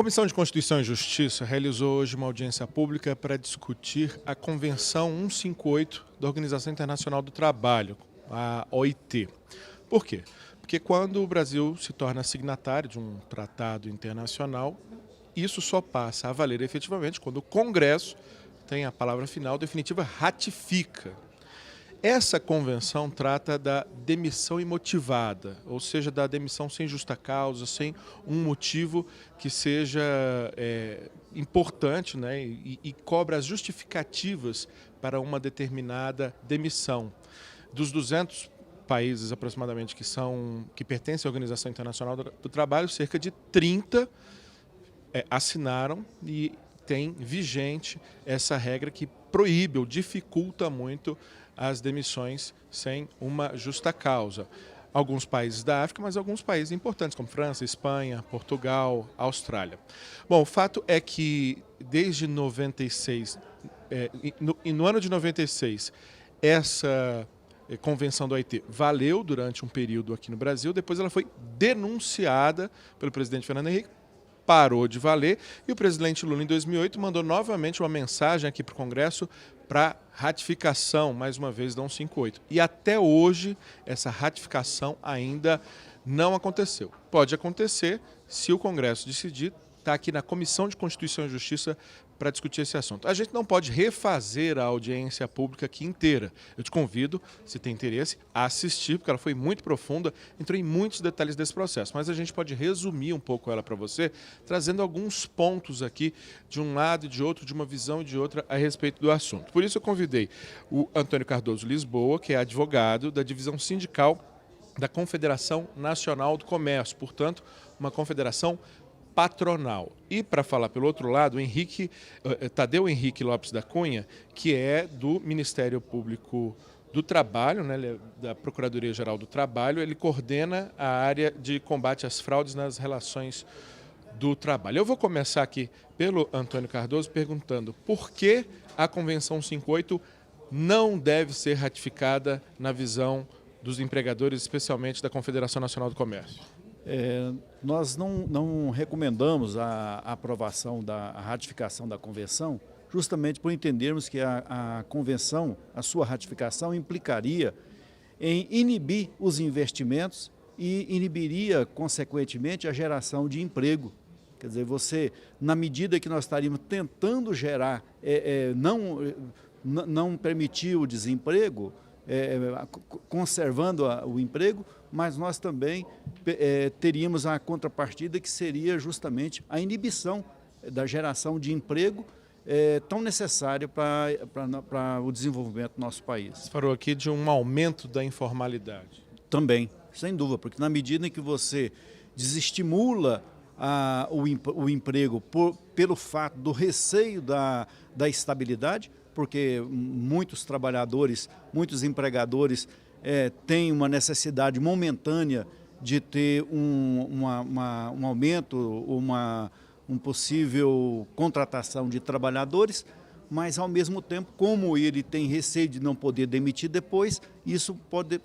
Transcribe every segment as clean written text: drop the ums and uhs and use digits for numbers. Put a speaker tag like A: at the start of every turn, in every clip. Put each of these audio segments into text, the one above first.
A: Comissão de Constituição e Justiça realizou hoje uma audiência pública para discutir a Convenção 158 da Organização Internacional do Trabalho, a OIT. Por quê? Porque quando o Brasil se torna signatário de um tratado internacional, isso só passa a valer efetivamente quando o Congresso tem a palavra final definitiva, ratifica. Essa convenção trata da demissão imotivada, ou seja, da demissão sem justa causa, sem um motivo que seja importante, né, e cobra as justificativas para uma determinada demissão. Dos 200 países aproximadamente que pertencem à Organização Internacional do Trabalho, cerca de 30 assinaram e tem vigente essa regra que proíbe ou dificulta muito as demissões sem uma justa causa. Alguns países da África, mas alguns países importantes, como França, Espanha, Portugal, Austrália. Bom, o fato é que desde 96, no ano de 96, essa convenção do OIT valeu durante um período aqui no Brasil, depois ela foi denunciada pelo presidente Fernando Henrique, parou de valer, e o presidente Lula, em 2008, mandou novamente uma mensagem aqui para o Congresso para ratificação, mais uma vez, da 158. E até hoje, essa ratificação ainda não aconteceu. Pode acontecer se o Congresso decidir. Está aqui na Comissão de Constituição e Justiça para discutir esse assunto. A gente não pode refazer a audiência pública aqui inteira. Eu te convido, se tem interesse, a assistir, porque ela foi muito profunda, entrou em muitos detalhes desse processo, mas a gente pode resumir um pouco ela para você, trazendo alguns pontos aqui, de um lado e de outro, de uma visão e de outra, a respeito do assunto. Por isso eu convidei o Antônio Cardoso Lisboa, que é advogado da divisão sindical da Confederação Nacional do Comércio, portanto, uma confederação patronal. E para falar pelo outro lado, o Tadeu Henrique Lopes da Cunha, que é do Ministério Público do Trabalho, né, ele é da Procuradoria-Geral do Trabalho, ele coordena a área de combate às fraudes nas relações do trabalho. Eu vou começar aqui pelo Antônio Cardoso perguntando por que a Convenção 158 não deve ser ratificada na visão dos empregadores, especialmente da Confederação Nacional do Comércio.
B: Nós não recomendamos a aprovação a ratificação da convenção, justamente por entendermos que a convenção, a sua ratificação, implicaria em inibir os investimentos e inibiria, consequentemente, a geração de emprego. Quer dizer, na medida que nós estaríamos tentando gerar, não permitir o desemprego, conservando o emprego, mas nós também teríamos a contrapartida que seria justamente a inibição da geração de emprego tão necessária para o desenvolvimento do nosso país.
A: Você falou aqui de um aumento da informalidade.
B: Também, sem dúvida, porque na medida em que você desestimula o emprego pelo fato do receio da estabilidade, porque muitos trabalhadores, muitos empregadores têm uma necessidade momentânea de ter um aumento, uma possível contratação de trabalhadores, mas ao mesmo tempo, como ele tem receio de não poder demitir depois, isso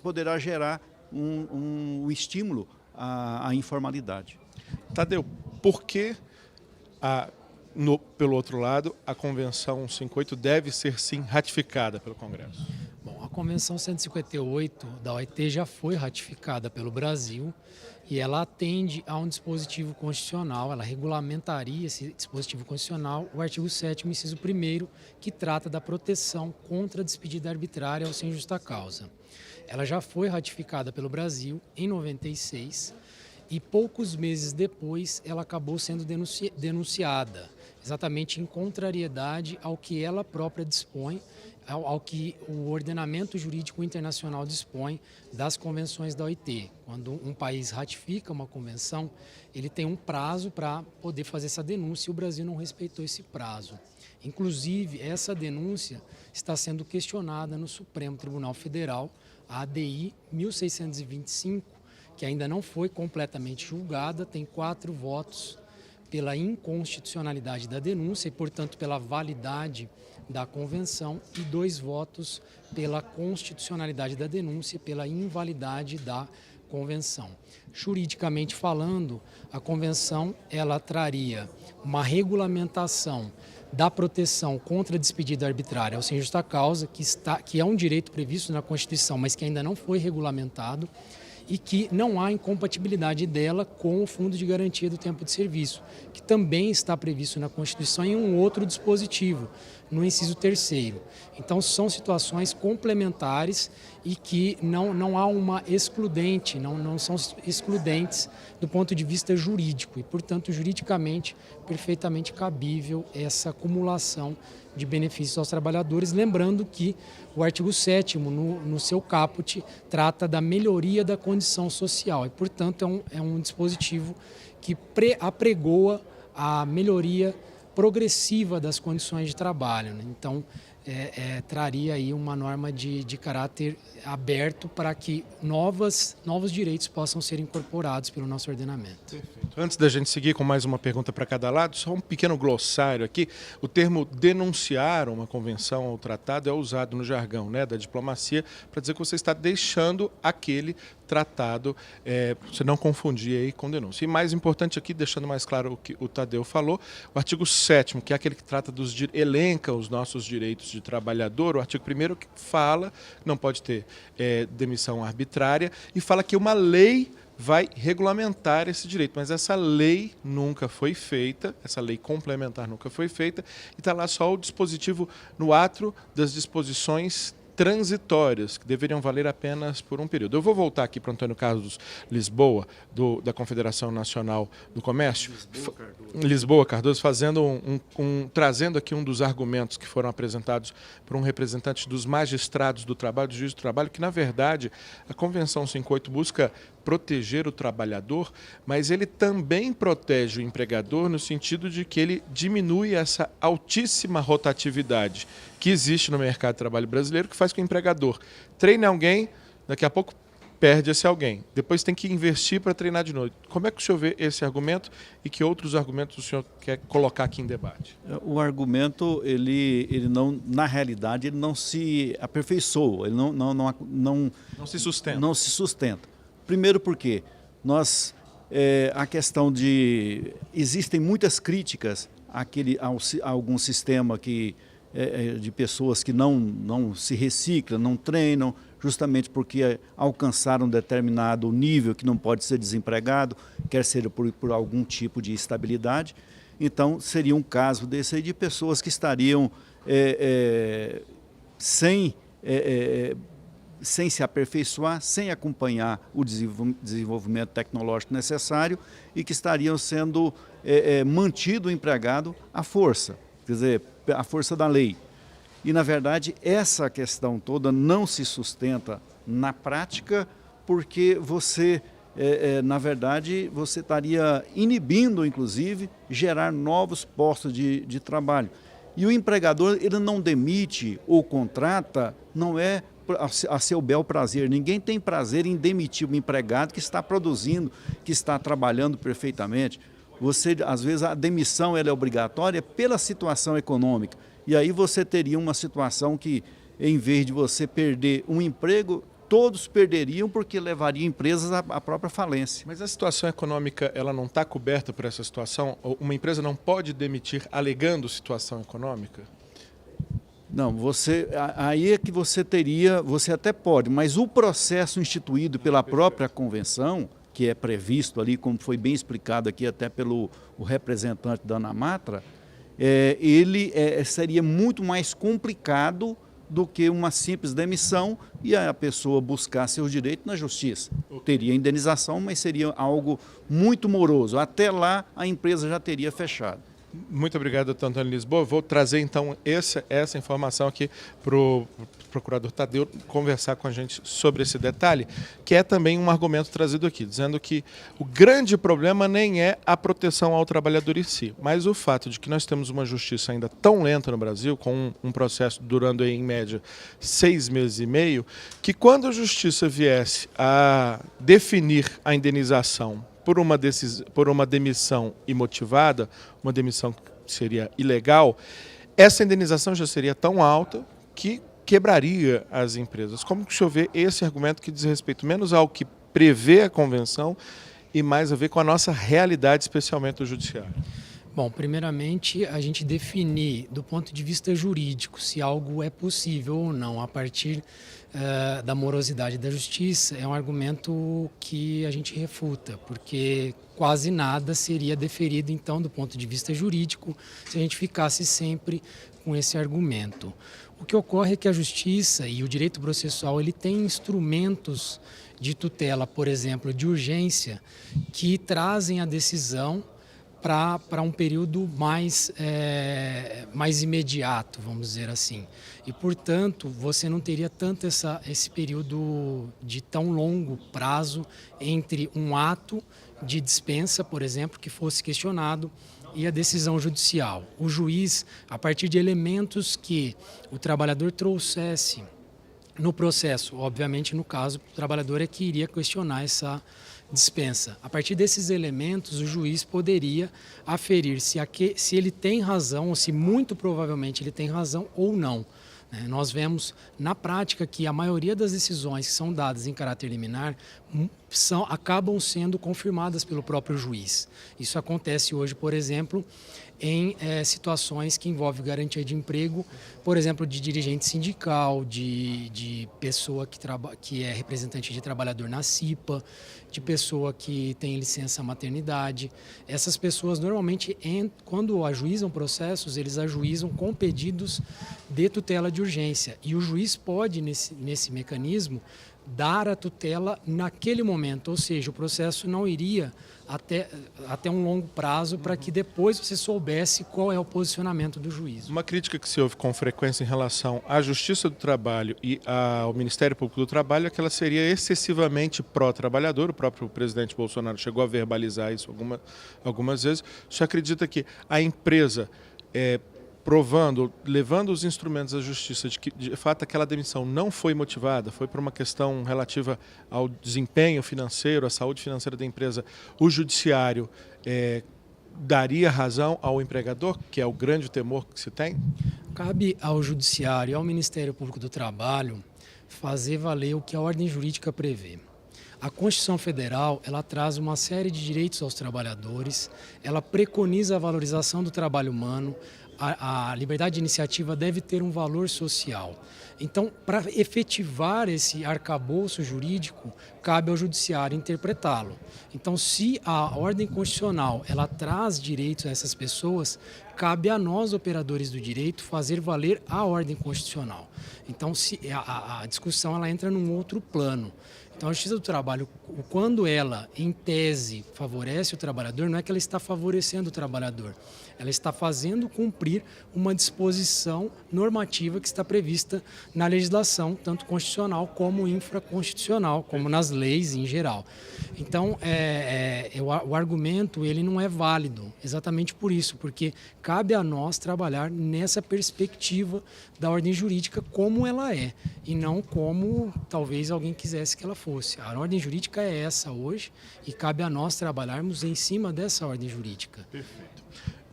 B: poderá gerar um estímulo à informalidade.
A: Tadeu, por que pelo outro lado, a Convenção 158 deve ser, sim, ratificada pelo Congresso?
C: Bom, a Convenção 158 da OIT já foi ratificada pelo Brasil e ela atende a um dispositivo constitucional, ela regulamentaria esse dispositivo constitucional, o artigo 7º, inciso 1º, que trata da proteção contra a despedida arbitrária ou sem justa causa. Ela já foi ratificada pelo Brasil em 96 e poucos meses depois ela acabou sendo denunciada, exatamente em contrariedade ao que ela própria dispõe, ao que o ordenamento jurídico internacional dispõe das convenções da OIT. Quando um país ratifica uma convenção, ele tem um prazo para poder fazer essa denúncia e o Brasil não respeitou esse prazo. Inclusive, essa denúncia está sendo questionada no Supremo Tribunal Federal, a ADI 1625, que ainda não foi completamente julgada, tem 4 votos pela inconstitucionalidade da denúncia e, portanto, pela validade da convenção e 2 votos pela constitucionalidade da denúncia e pela invalidade da convenção. Juridicamente falando, a convenção ela traria uma regulamentação da proteção contra a despedida arbitrária, ou sem justa causa, que é um direito previsto na Constituição, mas que ainda não foi regulamentado, e que não há incompatibilidade dela com o Fundo de Garantia do Tempo de Serviço, que também está previsto na Constituição em um outro dispositivo, no inciso 3º. Então, são situações complementares e que não há uma excludente, não são excludentes do ponto de vista jurídico e, portanto, juridicamente, perfeitamente cabível essa acumulação de benefícios aos trabalhadores, lembrando que o artigo 7º, no seu caput, trata da melhoria da condição social e, portanto, é um dispositivo que apregoa a melhoria progressiva das condições de trabalho, né? Então, traria aí uma norma de caráter aberto para que novos direitos possam ser incorporados pelo nosso ordenamento.
A: Perfeito. Antes da gente seguir com mais uma pergunta para cada lado, só um pequeno glossário aqui. O termo denunciar uma convenção ou tratado é usado no jargão, né, da diplomacia para dizer que você está deixando aquele tratado, você não confundir aí com denúncia. E mais importante aqui, deixando mais claro o que o Tadeu falou, o artigo 7º, que é aquele que trata elenca os nossos direitos de trabalhador, o artigo 1º que fala que não pode ter demissão arbitrária e fala que uma lei vai regulamentar esse direito, mas essa lei nunca foi feita, essa lei complementar nunca foi feita, e está lá só o dispositivo no ato das disposições transitórias, que deveriam valer apenas por um período. Eu vou voltar aqui para o Antônio Carlos Lisboa, da Confederação Nacional do Comércio. Lisboa Cardoso, fazendo trazendo aqui um dos argumentos que foram apresentados por um representante dos magistrados do trabalho, do juiz do trabalho, que, na verdade, a Convenção 58 busca proteger o trabalhador, mas ele também protege o empregador no sentido de que ele diminui essa altíssima rotatividade que existe no mercado de trabalho brasileiro, que faz com que o empregador treine alguém, daqui a pouco perde esse alguém. Depois tem que investir para treinar de novo. Como é que o senhor vê esse argumento e que outros argumentos o senhor quer colocar aqui em debate?
B: O argumento, ele não, na realidade, ele não se aperfeiçoa, ele não
A: se sustenta.
B: Não se sustenta. Primeiro porque a questão de... Existem muitas críticas a algum sistema de pessoas que não se reciclam, não treinam, justamente porque alcançaram um determinado nível que não pode ser desempregado, quer seja por algum tipo de estabilidade. Então, seria um caso desse aí de pessoas que estariam sem se aperfeiçoar, sem acompanhar o desenvolvimento tecnológico necessário e que estariam sendo mantido o empregado à força, quer dizer, à força da lei. E, na verdade, essa questão toda não se sustenta na prática porque você, na verdade, você estaria inibindo, inclusive, gerar novos postos de trabalho. E o empregador, ele não demite ou contrata, não é a seu bel prazer. Ninguém tem prazer em demitir um empregado que está produzindo, que está trabalhando perfeitamente. Às vezes, a demissão ela é obrigatória pela situação econômica. E aí você teria uma situação que, em vez de você perder um emprego, todos perderiam porque levaria empresas à própria falência.
A: Mas a situação econômica, ela não está coberta por essa situação? Uma empresa não pode demitir alegando situação econômica?
B: Não, aí é que você até pode, mas o processo instituído pela própria convenção, que é previsto ali, como foi bem explicado aqui até pelo representante da ANAMATRA, ele seria muito mais complicado do que uma simples demissão e a pessoa buscar seus direitos na justiça. Teria indenização, mas seria algo muito moroso. Até lá, a empresa já teria fechado.
A: Muito obrigado, doutor Antônio Lisboa. Vou trazer, então, essa informação aqui para o procurador Tadeu conversar com a gente sobre esse detalhe, que é também um argumento trazido aqui, dizendo que o grande problema nem é a proteção ao trabalhador em si, mas o fato de que nós temos uma justiça ainda tão lenta no Brasil, com um processo durando, em média, 6 meses e meio, que quando a justiça viesse a definir a indenização por uma demissão imotivada, uma demissão que seria ilegal, essa indenização já seria tão alta que quebraria as empresas. Como que o senhor vê esse argumento que diz respeito menos ao que prevê a convenção e mais a ver com a nossa realidade, especialmente do judiciário?
C: Bom, primeiramente, a gente definir do ponto de vista jurídico se algo é possível ou não a partir da morosidade da justiça é um argumento que a gente refuta, porque quase nada seria deferido, então, do ponto de vista jurídico, se a gente ficasse sempre com esse argumento. O que ocorre é que a justiça e o direito processual ele tem instrumentos de tutela, por exemplo, de urgência, que trazem a decisão para um período mais imediato, vamos dizer assim. E, portanto, você não teria tanto esse período de tão longo prazo entre um ato de dispensa, por exemplo, que fosse questionado e a decisão judicial. O juiz, a partir de elementos que o trabalhador trouxesse no processo, obviamente, no caso, o trabalhador é que iria questionar essa dispensa. A partir desses elementos, o juiz poderia aferir se ele tem razão, ou se muito provavelmente ele tem razão ou não. Nós vemos na prática que a maioria das decisões que são dadas em caráter liminar acabam sendo confirmadas pelo próprio juiz. Isso acontece hoje, por exemplo, em situações que envolvem garantia de emprego, por exemplo, de dirigente sindical, de pessoa que é representante de trabalhador na CIPA, de pessoa que tem licença maternidade. Essas pessoas normalmente, quando ajuizam processos, eles ajuizam com pedidos de tutela de urgência. E o juiz pode, nesse mecanismo, dar a tutela naquele momento, ou seja, o processo não iria até um longo prazo para que depois você soubesse qual é o posicionamento do juiz.
A: Uma crítica que se ouve com frequência em relação à Justiça do Trabalho e ao Ministério Público do Trabalho é que ela seria excessivamente pró-trabalhador. O próprio presidente Bolsonaro chegou a verbalizar isso algumas vezes. Você acredita que a empresa levando os instrumentos da justiça de que, de fato, aquela demissão não foi motivada, foi por uma questão relativa ao desempenho financeiro, à saúde financeira da empresa, o judiciário daria razão ao empregador, que é o grande temor que se tem?
C: Cabe ao judiciário e ao Ministério Público do Trabalho fazer valer o que a ordem jurídica prevê. A Constituição Federal, ela traz uma série de direitos aos trabalhadores, ela preconiza a valorização do trabalho humano, a liberdade de iniciativa deve ter um valor social. Então, para efetivar esse arcabouço jurídico, cabe ao judiciário interpretá-lo. Então, se a ordem constitucional ela traz direitos a essas pessoas, cabe a nós, operadores do direito, fazer valer a ordem constitucional. Então, a discussão ela entra num outro plano. Então, a Justiça do Trabalho, quando ela, em tese, favorece o trabalhador, não é que ela está favorecendo o trabalhador, ela está fazendo cumprir uma disposição normativa que está prevista na legislação, tanto constitucional como infraconstitucional, como nas leis em geral. Então, o argumento ele não é válido, exatamente por isso, porque cabe a nós trabalhar nessa perspectiva da ordem jurídica como ela é, e não como talvez alguém quisesse que ela fosse. A ordem jurídica é essa hoje e cabe a nós trabalharmos em cima dessa ordem jurídica.
A: Perfeito.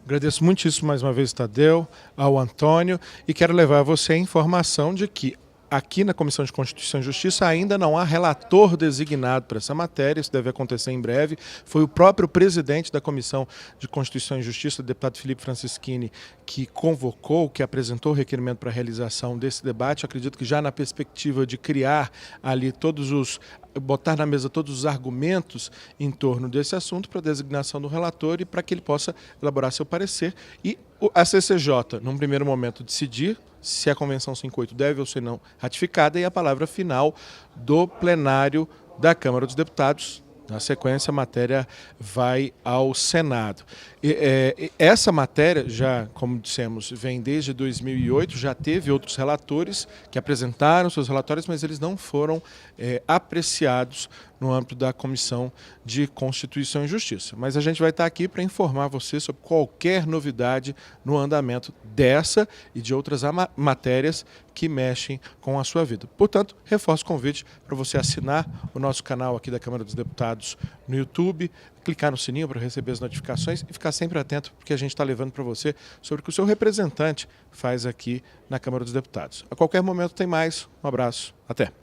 A: Agradeço muitíssimo mais uma vez, Tadeu, ao Antônio, e quero levar a você a informação de que aqui na Comissão de Constituição e Justiça ainda não há relator designado para essa matéria, isso deve acontecer em breve. Foi o próprio presidente da Comissão de Constituição e Justiça, o deputado Felipe Francischini, que convocou, que apresentou o requerimento para a realização desse debate. Acredito que já na perspectiva de criar ali botar na mesa todos os argumentos em torno desse assunto para a designação do relator e para que ele possa elaborar seu parecer. E a CCJ, num primeiro momento, decidir se a Convenção 58 deve ou se não ratificada, e a palavra final do plenário da Câmara dos Deputados. Na sequência, a matéria vai ao Senado. Essa matéria, já, como dissemos, vem desde 2008, já teve outros relatores que apresentaram seus relatórios, mas eles não foram apreciados no âmbito da Comissão de Constituição e Justiça. Mas a gente vai estar aqui para informar você sobre qualquer novidade no andamento dessa e de outras matérias que mexem com a sua vida. Portanto, reforço o convite para você assinar o nosso canal aqui da Câmara dos Deputados no YouTube, clicar no sininho para receber as notificações e ficar sempre atento, porque a gente está levando para você sobre o que o seu representante faz aqui na Câmara dos Deputados. A qualquer momento tem mais. Um abraço. Até.